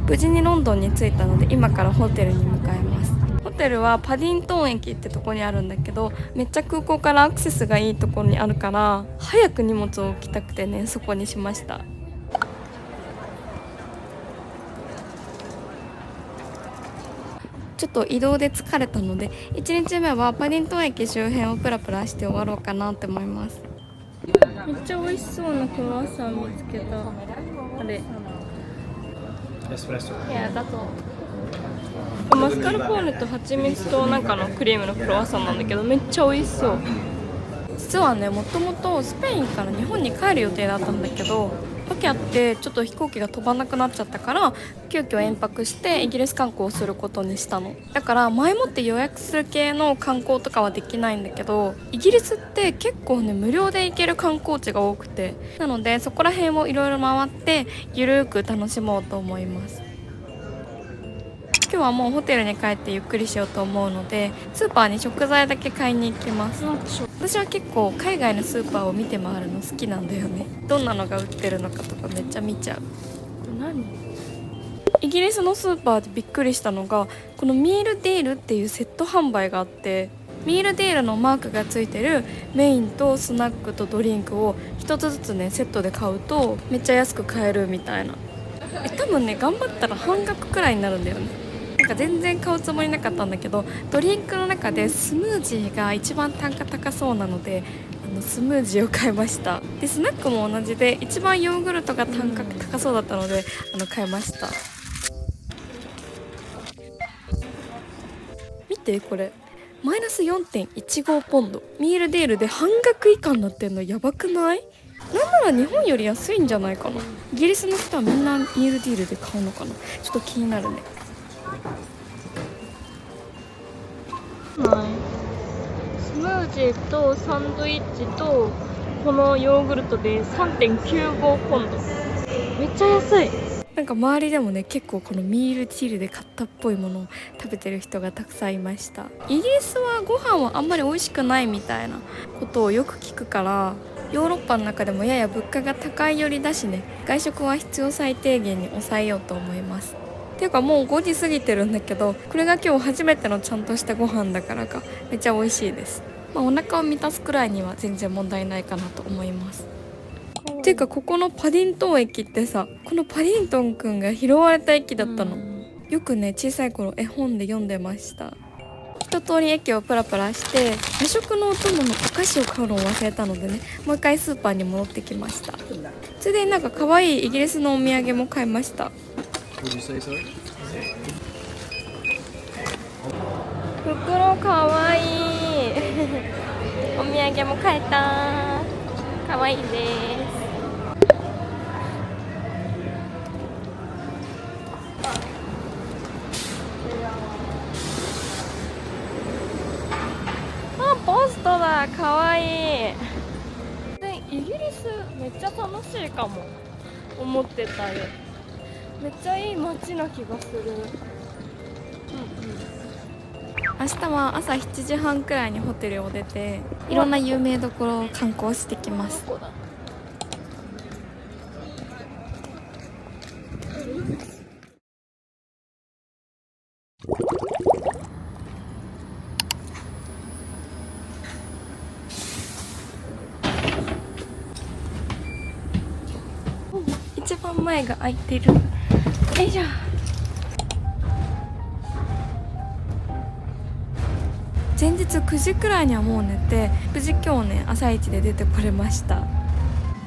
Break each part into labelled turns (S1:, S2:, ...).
S1: 無事にロンドンに着いたので今からホテルに向かいます。ホテルはパディントン駅ってとこにあるんだけど、めっちゃ空港からアクセスがいいところにあるから早く荷物を置きたくてね、そこにしました。ちょっと移動で疲れたので1日目はパディントン駅周辺をプラプラして終わろうかなって思います。めっちゃ美味しそうなクロワッサン見つけた。あれ
S2: エスプレッソ。
S1: いやだとマスカルポーネと蜂蜜となんかのクリームのクロワッサンなんだけどめっちゃ美味しそう。実はね、もともとスペインから日本に帰る予定だったんだけど、訳あってちょっと飛行機が飛ばなくなっちゃったから急遽延泊してイギリス観光をすることにしたの。だから前もって予約する系の観光とかはできないんだけど、イギリスって結構ね無料で行ける観光地が多くて、なのでそこら辺をいろいろ回ってゆるーく楽しもうと思います。今日はもうホテルに帰ってゆっくりしようと思うのでスーパーに食材だけ買いに行きます。私は結構海外のスーパーを見て回るの好きなんだよね。どんなのが売ってるのかとかめっちゃ見ちゃう。何？イギリスのスーパーでびっくりしたのがこのミールディールっていうセット販売があって、ミールディールのマークがついてるメインとスナックとドリンクを一つずつねセットで買うとめっちゃ安く買えるみたいな。多分ね頑張ったら半額くらいになるんだよね。なんか全然買うつもりなかったんだけど、ドリンクの中でスムージーが一番単価高そうなのでスムージーを買いました。でスナックも同じで一番ヨーグルトが単価高そうだったので買いました。見てこれマイナス 4.15 ポンド、ミールデールで半額以下になってんのやばくない？なんなら日本より安いんじゃないかな。イギリスの人はみんなミールディールで買うのかな。ちょっと気になるね。スムージーとサンドイッチとこのヨーグルトで 3.95 ポンド、めっちゃ安い。なんか周りでもね結構このミールディールで買ったっぽいものを食べてる人がたくさんいました。イギリスはご飯はあんまり美味しくないみたいなことをよく聞くから、ヨーロッパの中でもやや物価が高い寄りだしね、外食は必要最低限に抑えようと思います。っていうかもう5時過ぎてるんだけど、これが今日初めてのちゃんとしたご飯だからかめっちゃ美味しいです。お腹を満たすくらいには全然問題ないかなと思います。っていうかここのパディントン駅ってさ、このパディントンくんが拾われた駅だったの。よくね小さい頃絵本で読んでました。一通り駅をプラプラして夜食のお供のお菓子を買うのを忘れたのでね、もう一回スーパーに戻ってきました。ついでになんか可愛いイギリスのお土産も買いました。袋かわいいお土産も買えた。かわいいです。あ、ポストだ、かわいい。イギリスめっちゃ楽しいかも、思ってたよ。めっちゃいい街な気がする。明日は朝7時半くらいにホテルを出ていろんな有名どころを観光してきます。一番前が空いてる。よいしょ。前日9時くらいにはもう寝て、無事今日ね朝一で出てこれました。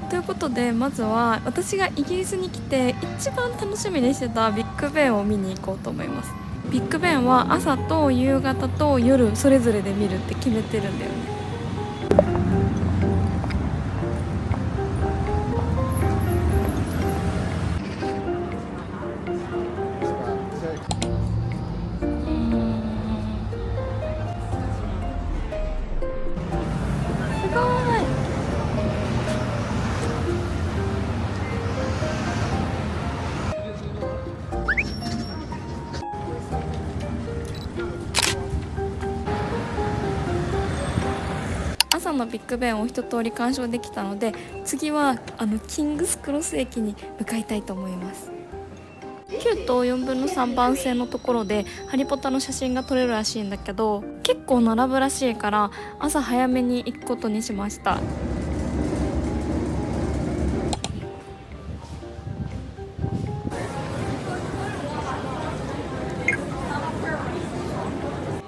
S1: ということでまずは私がイギリスに来て一番楽しみにしてたビッグベンを見に行こうと思います。ビッグベンは朝と夕方と夜それぞれで見るって決めてるんだよね。すごい。朝のビッグベンを一通り鑑賞できたので、次はキングスクロス駅に向かいたいと思います。9と4分の3番線のところでハリポタの写真が撮れるらしいんだけど、結構並ぶらしいから朝早めに行くことにしました。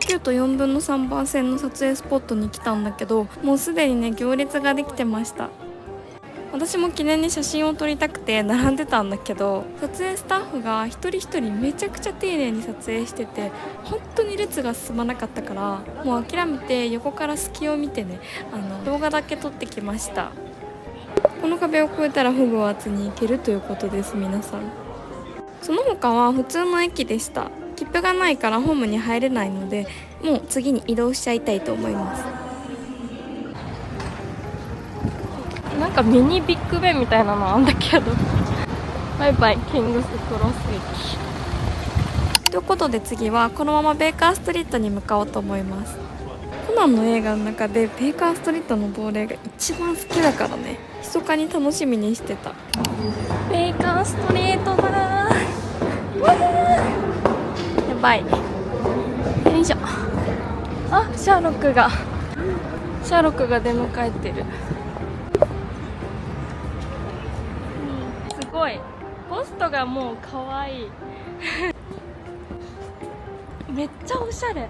S1: 9と4分の3番線の撮影スポットに来たんだけど、もうすでにね行列ができてました。私も記念に写真を撮りたくて並んでたんだけど、撮影スタッフが一人一人めちゃくちゃ丁寧に撮影してて、本当に列が進まなかったから、もう諦めて横から隙を見てね、動画だけ撮ってきました。この壁を越えたらホグワーツに行けるということです。皆さん、その他は普通の駅でした。切符がないからホームに入れないので、もう次に移動しちゃいたいと思います。なんかミニビッグベンみたいなのあんだけどバイバイキングスクロス駅ということで、次はこのままベーカーストリートに向かおうと思います。コナンの映画の中でベーカーストリートの亡霊が一番好きだからね、密かに楽しみにしてた。ベーカーストリートだー、やばい。よいしょ。あ、シャーロックが出迎えてる。すごい、ポストがもうかわいいめっちゃおしゃれ。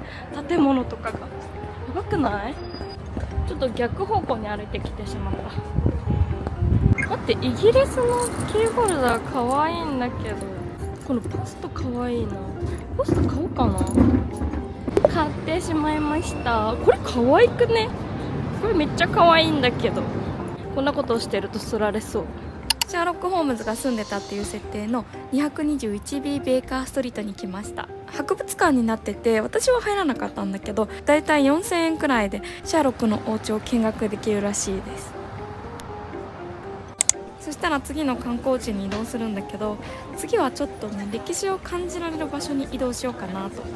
S1: 建物とかがやばくない？ちょっと逆方向に歩いてきてしまった。待って、イギリスのキーホルダーかわいいんだけど、このポストかわいいな。ポスト買おうかな。買ってしまいました。これかわいくね？これめっちゃかわいいんだけど、こんなことをしてるとすられそう。シャーロック・ホームズが住んでたっていう設定の 221B ベーカーストリートに来ました。博物館になってて、私は入らなかったんだけど、だいたい4000円くらいでシャーロックのお家を見学できるらしいです。そしたら次の観光地に移動するんだけど、次はちょっとね歴史を感じられる場所に移動しようかなと。わ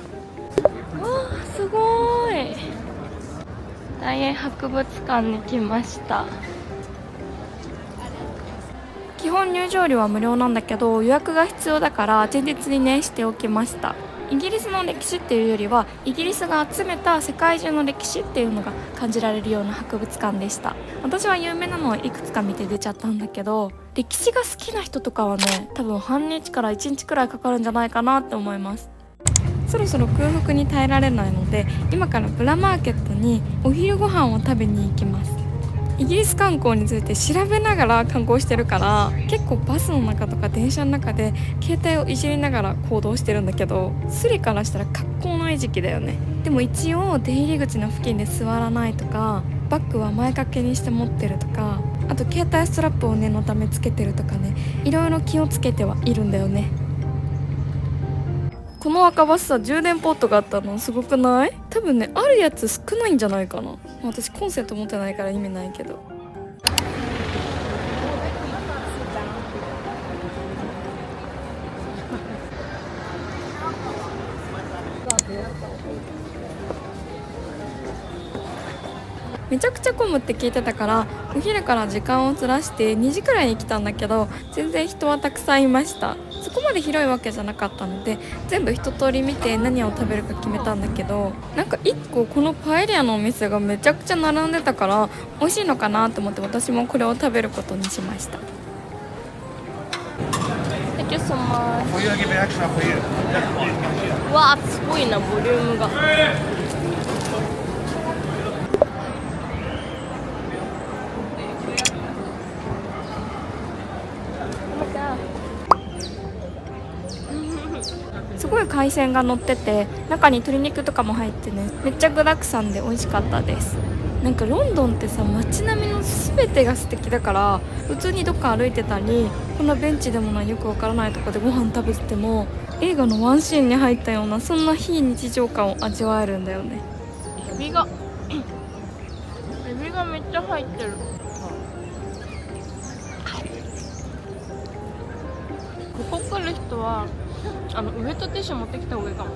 S1: ー、すごーい。大英博物館に来ました。基本入場料は無料なんだけど、予約が必要だから前日にねしておきました。イギリスの歴史っていうよりは、イギリスが集めた世界中の歴史っていうのが感じられるような博物館でした。私は有名なのはいくつか見て出ちゃったんだけど、歴史が好きな人とかはね、多分半日から1日くらいかかるんじゃないかなって思います。そろそろ空腹に耐えられないので、今からブラマーケットにお昼ご飯を食べに行きます。イギリス観光について調べながら観光してるから、結構バスの中とか電車の中で携帯をいじりながら行動してるんだけど、スリからしたら格好ない時期だよね。でも一応出入り口の付近で座らないとか、バッグは前掛けにして持ってるとか、あと携帯ストラップを念のためつけてるとかね、いろいろ気をつけてはいるんだよね。この赤バスさ、充電ポットがあったのすごくない？多分ね、あるやつ少ないんじゃないかな。私コンセント持ってないから意味ないけど。めちゃくちゃ混むって聞いてたから、お昼から時間をずらして2時くらいに来たんだけど、全然人はたくさんいました。そこまで広いわけじゃなかったので、全部一通り見て何を食べるか決めたんだけど、なんか1個このパエリアのお店がめちゃくちゃ並んでたから、美味しいのかなと思って私もこれを食べることにしました。Thank you so much。 わあ、すごいな、ボリュームが。すごい海鮮が乗ってて、中に鶏肉とかも入ってね、めっちゃ具沢山で美味しかったです。なんかロンドンってさ、街並みの全てが素敵だから、普通にどっか歩いてたり、こんなベンチでもないよくわからないとこでご飯食べてても、映画のワンシーンに入ったような、そんな非日常感を味わえるんだよね。エビがめっちゃ入ってる。ここ来る人はウエットティッシュ持ってきた方がいいかも。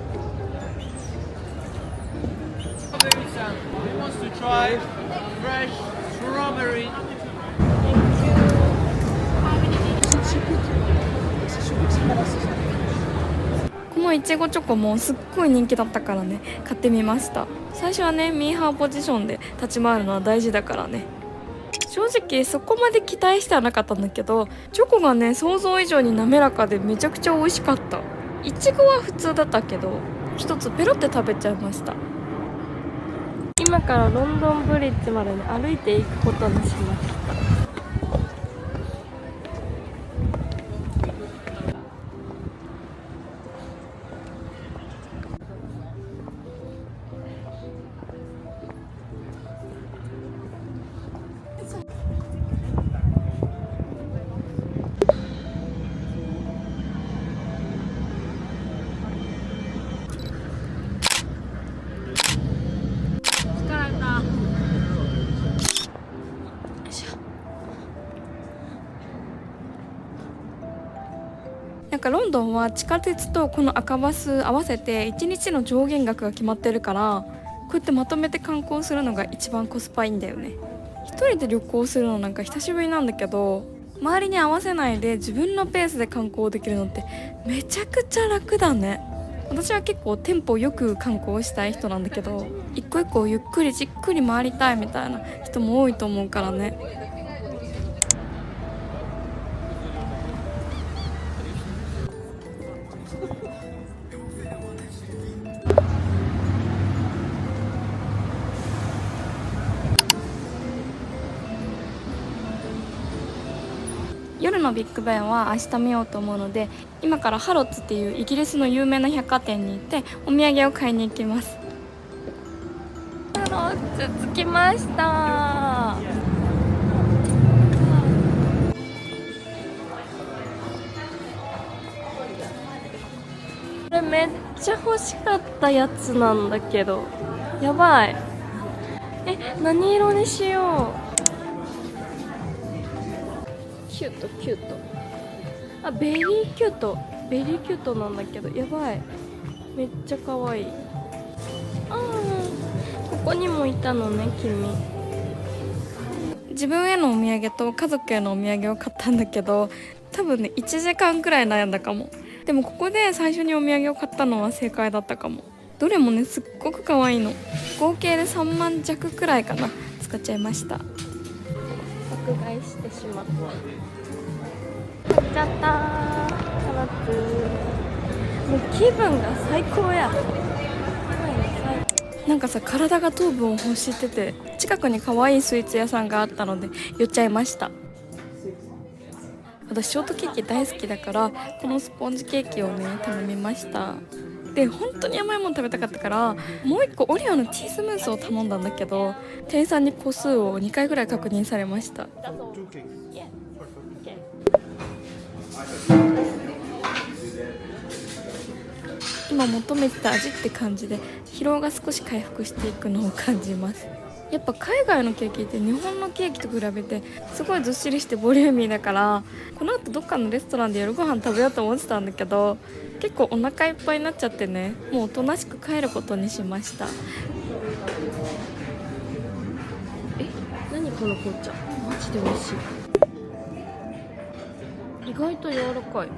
S2: Who wants to try fresh strawberry?
S1: このいちごチョコもすっごい人気だったからね、買ってみました。最初はね、ミーハーポジションで立ち回るのは大事だからね。正直そこまで期待してはなかったんだけど、チョコがね想像以上に滑らかでめちゃくちゃ美味しかった。いちごは普通だったけど、一つペロって食べちゃいました。今からロンドンブリッジまで、ね、歩いていくことにしました。なんかロンドンは地下鉄とこの赤バス合わせて1日の上限額が決まってるから、こうやってまとめて観光するのが一番コスパいいんだよね。一人で旅行するのなんか久しぶりなんだけど、周りに合わせないで自分のペースで観光できるのってめちゃくちゃ楽だね。私は結構テンポよく観光したい人なんだけど、一個一個ゆっくりじっくり回りたいみたいな人も多いと思うからね。夜のビッグベンは明日見ようと思うので、今からハロッツっていうイギリスの有名な百貨店に行ってお土産を買いに行きます。ハロッツ着きました。これめっちゃ欲しかったやつなんだけど、やばい。何色にしよう。キュートキュート。ベリーキュートなんだけど、やばい、めっちゃ可愛い。ここにもいたのね君。自分へのお土産と家族へのお土産を買ったんだけど、多分ね1時間くらい悩んだかも。でもここで最初にお土産を買ったのは正解だったかも。どれもねすっごく可愛いの。合計で3万弱くらいかな使っちゃいました。爆買いしてしまった。買っちゃったー。カラッツ。もう気分が最高や。なんかさ、体が糖分を欲してて、近くに可愛いスイーツ屋さんがあったので寄っちゃいました。私ショートケーキ大好きだから、このスポンジケーキをね頼みました。で本当に甘いもの食べたかったから、もう一個オリオのチーズムースを頼んだんだけど、店員さんに個数を2回ぐらい確認されました。今求めてた味って感じで、疲労が少し回復していくのを感じます。やっぱ海外のケーキって日本のケーキと比べてすごいずっしりしてボリューミーだから、この後どっかのレストランで夜ご飯食べようと思ってたんだけど、結構お腹いっぱいになっちゃってね、もうおとなしく帰ることにしました。何この紅茶、マジで美味しい。意外と柔らかい。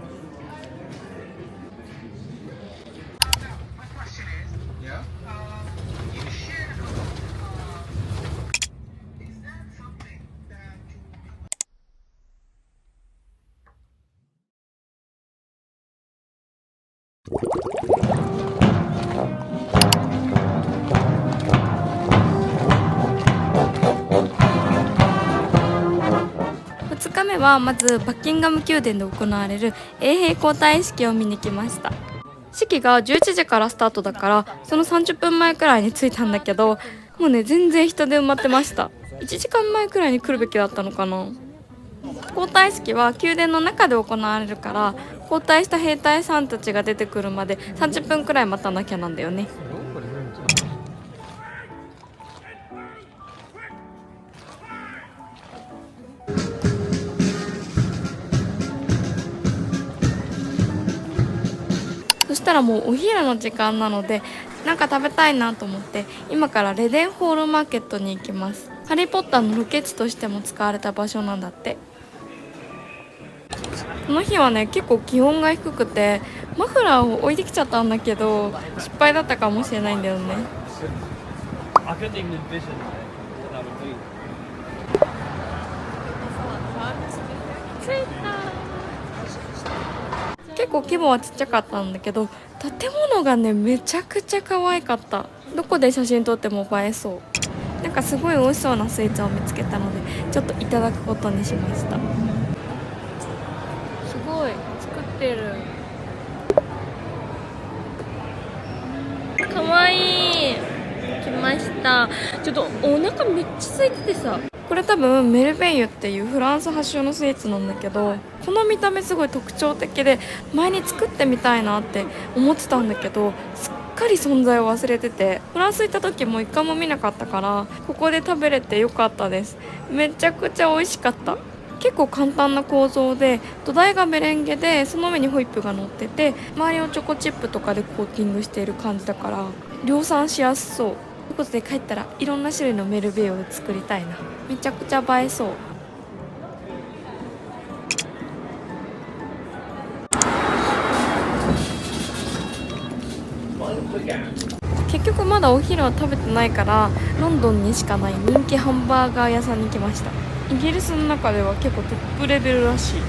S1: 2日目はまずバッキンガム宮殿で行われる衛兵交代式を見に来ました。式が11時からスタートだから、その30分前くらいに着いたんだけど、もうね全然人で埋まってました。1時間前くらいに来るべきだったのかな。交代式は宮殿の中で行われるから、交代した兵隊さんたちが出てくるまで30分くらい待たなきゃなんだよね。そしたらもうお昼の時間なので、なんか食べたいなと思って今からレデンホールマーケットに行きます。ハリーポッターのロケ地としても使われた場所なんだって。この日はね結構気温が低くてマフラーを置いてきちゃったんだけど失敗だったかもしれないんだよね。
S2: I couldn't even envision what that would be.
S1: 着いた。結構規模はちっちゃかったんだけど建物がねめちゃくちゃ可愛かった。どこで写真撮っても映えそう。なんかすごい美味しそうなスイーツを見つけたのでちょっといただくことにしました。すごい作ってる。かわいい。来ました。ちょっとお腹めっちゃ空いててさ、これ多分メルベイユっていうフランス発祥のスイーツなんだけど、この見た目すごい特徴的で前に作ってみたいなって思ってたんだけどすっかり存在を忘れてて、フランス行った時も一回も見なかったからここで食べれてよかったです。めちゃくちゃ美味しかった。結構簡単な構造で土台がメレンゲでその上にホイップが乗ってて周りをチョコチップとかでコーティングしている感じだから量産しやすそう。ということで帰ったらいろんな種類のメルベイユを作りたいな。めちゃくちゃ映えそう。結局まだお昼は食べてないからロンドンにしかない人気ハンバーガー屋さんに来ました。イギリスの中では結構トップレベルらしい。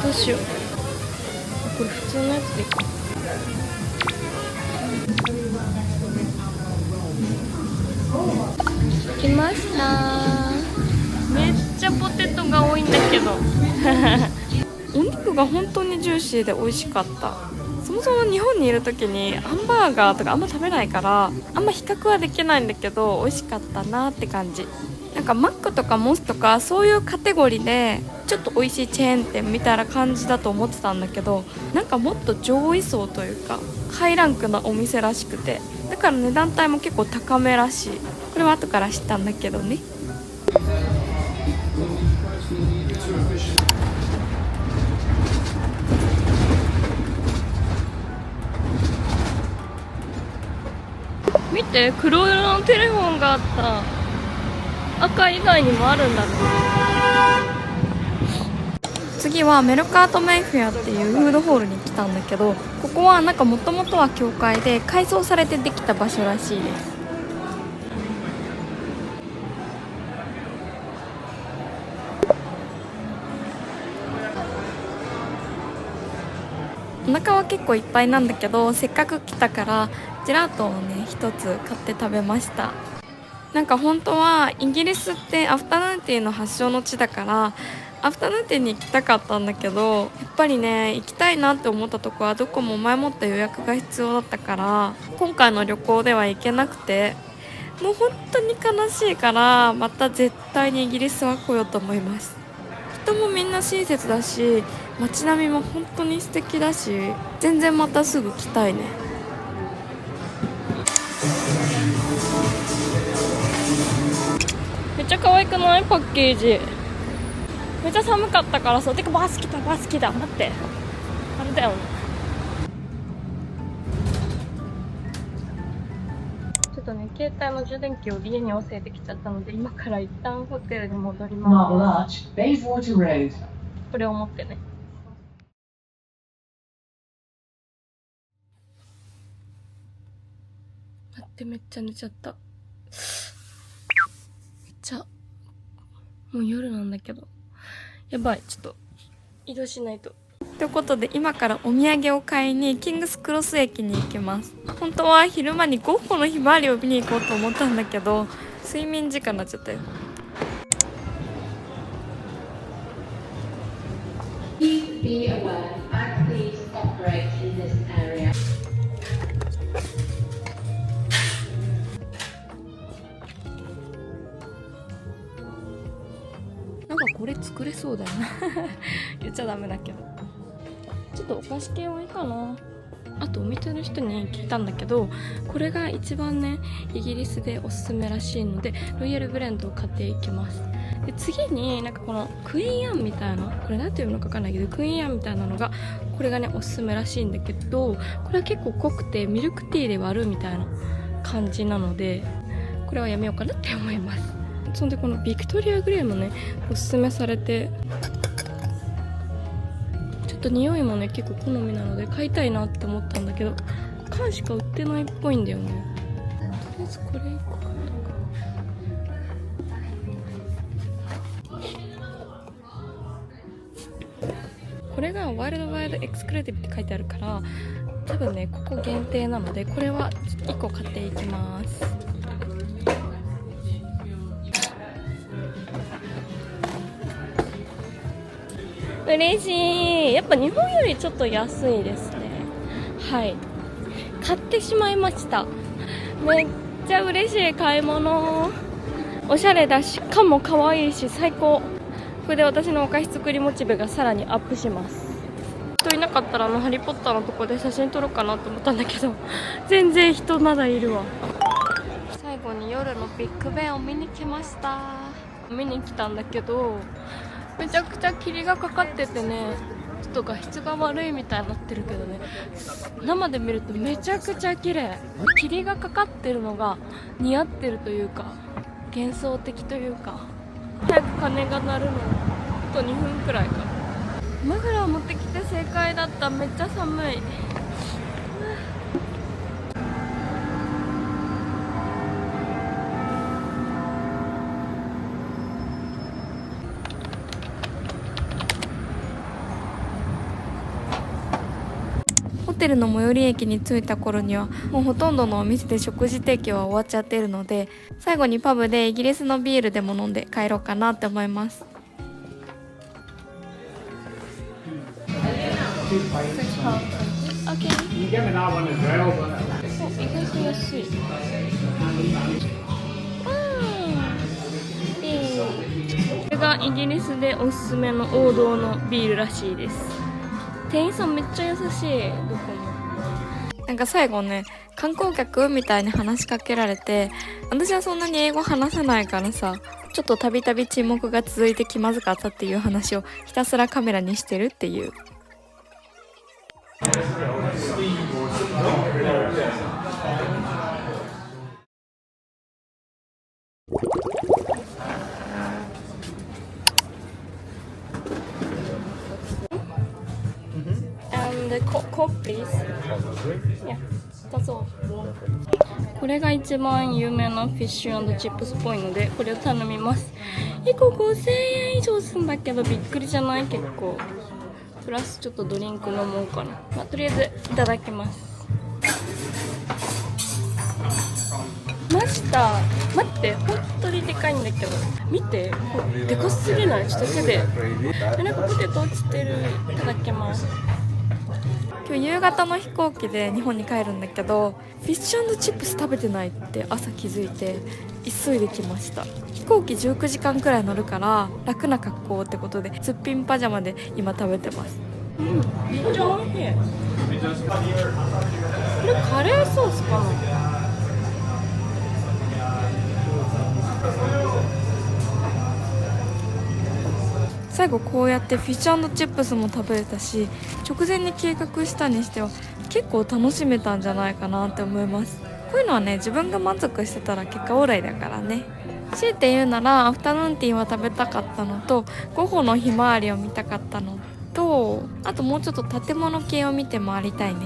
S1: どうしよう。これ普通のやつでいいか。来ました。めっちゃポテトが多いんだけどお肉が本当にジューシーで美味しかった。そもそも日本にいる時にハンバーガーとかあんま食べないからあんま比較はできないんだけど美味しかったなって感じ。なんかマックとかモスとかそういうカテゴリーでちょっと美味しいチェーン店みたいな感じだと思ってたんだけど、なんかもっと上位層というかハイランクなお店らしくて、だから値段帯も結構高めらしい。これは後から知ったんだけどね。見て、黒色のテレフォンがあった。赤以外にもあるんだね。次はメルカートメイフェアっていうフードホールに来たんだけど、ここはなんかもともとは教会で改装されてできた場所らしいです。お腹は結構いっぱいなんだけどせっかく来たからジェラートをね一つ買って食べました。なんか本当はイギリスってアフタヌーンティーの発祥の地だからアフタヌーンティーに行きたかったんだけど、やっぱりね行きたいなって思ったとこはどこも前もった予約が必要だったから今回の旅行では行けなくて、もう本当に悲しいからまた絶対にイギリスは来ようと思います。人もみんな親切だし街並みも本当に素敵だし全然またすぐ来たいね。めっちゃ可愛くない？パッケージめっちゃ寒かったからさ。てかバス来たバス来た。待って、あれだよね。ちょっとね携帯の充電器を家に忘れてきちゃったので今から一旦ホテルに戻ります。これを持ってね。待って、めっちゃ寝ちゃった。めっちゃもう夜なんだけどやばい、ちょっと移動しないと。ということで今からお土産を買いにキングスクロス駅に行きます。本当は昼間にゴッホのひまわりを見に行こうと思ったんだけど睡眠時間になっちゃったよ。
S3: Please be aware, please operate in this area.
S1: これ作れそうだよな言っちゃダメだけど、ちょっとお菓子系はいいかな。あとお店の人に聞いたんだけど、これが一番ねイギリスでおすすめらしいので、ロイヤルブレンドを買っていきます。で次になんかこのクイーンアンみたいな、これなんていうのか分かんないけど、クイーンアンみたいなのがこれがねおすすめらしいんだけど、これは結構濃くてミルクティーで割るみたいな感じなので、これはやめようかなって思います。そんでこのビクトリアグレーもねおすすめされて、ちょっと匂いもね結構好みなので買いたいなって思ったんだけど、缶しか売ってないっぽいんだよね。とりあえずこれ1個買おうか。これがワイルドワイルドエクスクルーティブって書いてあるから、多分ねここ限定なので、これは1個買っていきます。嬉しい。やっぱ日本よりちょっと安いですね。はい、買ってしまいました。めっちゃ嬉しい買い物。おしゃれだし、缶も可愛いし最高。これで私のお菓子作りモチベがさらにアップします。人いなかったらハリーポッターのとこで写真撮ろうかなと思ったんだけど全然人まだいるわ。最後に夜のビッグベンを見に来ました。見に来たんだけど、めちゃくちゃ霧がかかっててね、ちょっと画質が悪いみたいになってるけどね、生で見るとめちゃくちゃ綺麗。霧がかかってるのが似合ってるというか、幻想的というか。早く鐘が鳴るのあと2分くらいかな。マフラー持ってきて正解だった。めっちゃ寒い。ホテルの最寄り駅に着いた頃にはもうほとんどのお店で食事提供は終わっちゃってるので、最後にパブでイギリスのビールでも飲んで帰ろうかなって思います。
S3: You get me that one as well, but
S1: 意外と安い。これがイギリスでおすすめの王道のビールらしいです。店員さんめっちゃ優しい。どこもなんか最後ね、観光客みたいに話しかけられて、私はそんなに英語話せないからさ、ちょっとたびたび沈黙が続いて気まずかったっていう話をひたすらカメラにしてるっていう。And Coke please. Yeah, that's all. これが一番有名なフィッシュ&チップスっぽいので、これを頼みます。1個5000円以上するんだけどびっくりじゃない？結構。プラスちょっとドリンク飲もうかな。まあ、とりあえずいただきます。マジだ。待って、本当にでかいんだけど見て、でかすぎない？ちょっと手でなんかポテト落ちてる。いただきます。今日夕方の飛行機で日本に帰るんだけど、フィッシュ&チップス食べてないって朝気づいて急いできました。飛行機19時間くらい乗るから楽な格好ってことで、すっぴんパジャマで今食べてます。めっちゃおいしい。これカレーソースかな。最後こうやってフィッシュ&チップスも食べれたし、直前に計画したにしては結構楽しめたんじゃないかなって思います。こういうのはね、自分が満足してたら結果オーライだからね。強いて言うならアフタヌーンティーは食べたかったのと、ゴッホのひまわりを見たかったのと、あともうちょっと建物系を見て回りたいね。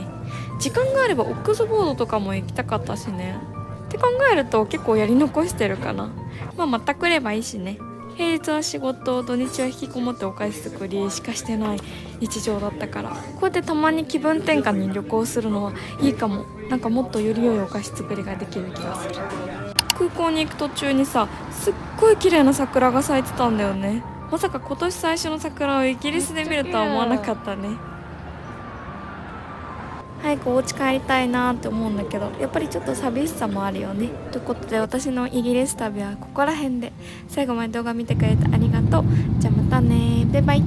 S1: 時間があればオックスフォードとかも行きたかったしね。って考えると結構やり残してるかな。また来ればいいしね。平日は仕事、土日は引きこもってお菓子作りしかしてない日常だったから、こうやってたまに気分転換に旅行するのはいいかも。なんかもっとより良いお菓子作りができる気がする。空港に行く途中にさ、すっごい綺麗な桜が咲いてたんだよね。まさか今年最初の桜をイギリスで見るとは思わなかったね。早くお家帰りたいなって思うんだけど、やっぱりちょっと寂しさもあるよね。ということで私のイギリス旅はここら辺で、最後まで動画見てくれてありがとう。じゃあまたね、バイバイ。